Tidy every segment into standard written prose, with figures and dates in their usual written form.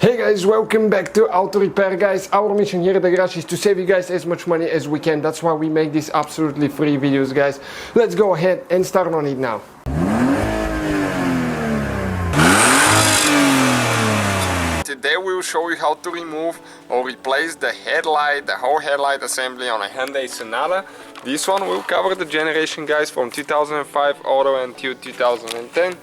Hey guys, welcome back to Auto Repair, guys. Our mission here at the garage is to save you guys as much money as we can. That's why we make these absolutely free videos, guys. Let's go ahead and start on it now. Today we will show you how to remove or replace the headlight, the whole headlight assembly on a Hyundai Sonata. This one will cover the generation, guys, from 2005 auto until 2010.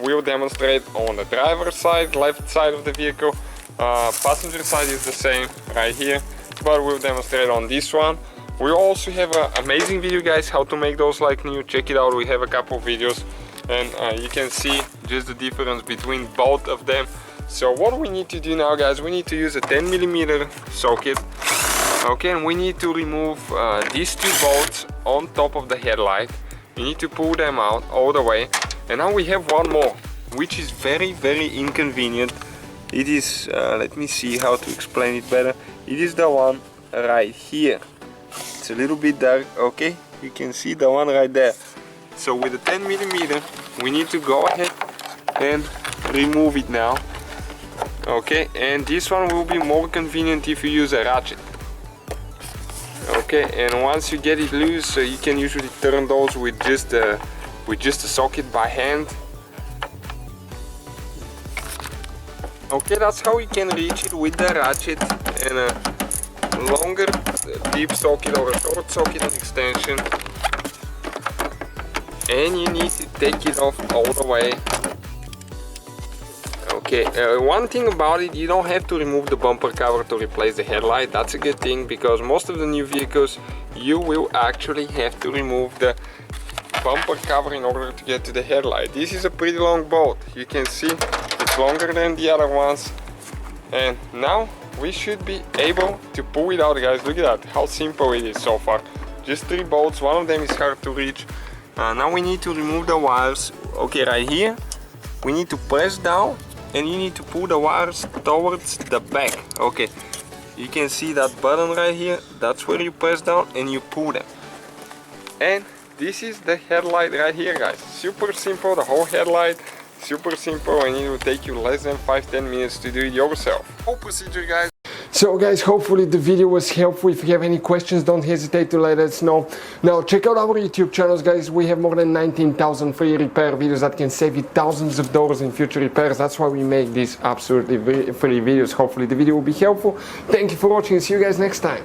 We'll demonstrate on the driver's side, left side of the vehicle. Passenger side is the same right here, but we'll demonstrate on this one. We also have an amazing video, guys, how to make those like new. Check it out, we have a couple of videos and you can see just the difference between both of them. So what we need to do now, guys, we need to use a 10mm socket. Okay, and we need to remove these two bolts on top of the headlight. You need to pull them out all the way. And now we have one more, which is very inconvenient. It is, let me see how to explain it better. It is the one right here. It's a little bit dark, okay? You can see the one right there. So with the 10mm, we need to go ahead and remove it now. Okay, and this one will be more convenient if you use a ratchet. Okay, and once you get it loose, you can usually turn those with just a socket by hand. Okay, that's how you can reach it with the ratchet, and a longer deep socket or a short socket extension. And you need to take it off all the way. Okay, one thing about it, you don't have to remove the bumper cover to replace the headlight. That's a good thing, because most of the new vehicles you will actually have to remove the bumper cover in order to get to the headlight. This is a pretty long bolt, you can see it's longer than the other ones. And now we should be able to pull it out, guys. Look at that, how simple it is so far. Just 3 bolts, one of them is hard to reach. Now we need to remove the wires. Okay, right here we need to press down and you need to pull the wires towards the back. Okay, you can see that button right here, that's where you press down and you pull them. And this is the headlight right here, guys. Super simple, the whole headlight, super simple, and it will take you less than 5-10 minutes to do it yourself. Whole procedure, guys. So guys, hopefully the video was helpful. If you have any questions, don't hesitate to let us know. Now check out our YouTube channels, guys. We have more than 19,000 free repair videos that can save you thousands of dollars in future repairs. That's why we make these absolutely free videos. Hopefully the video will be helpful. Thank you for watching and see you guys next time.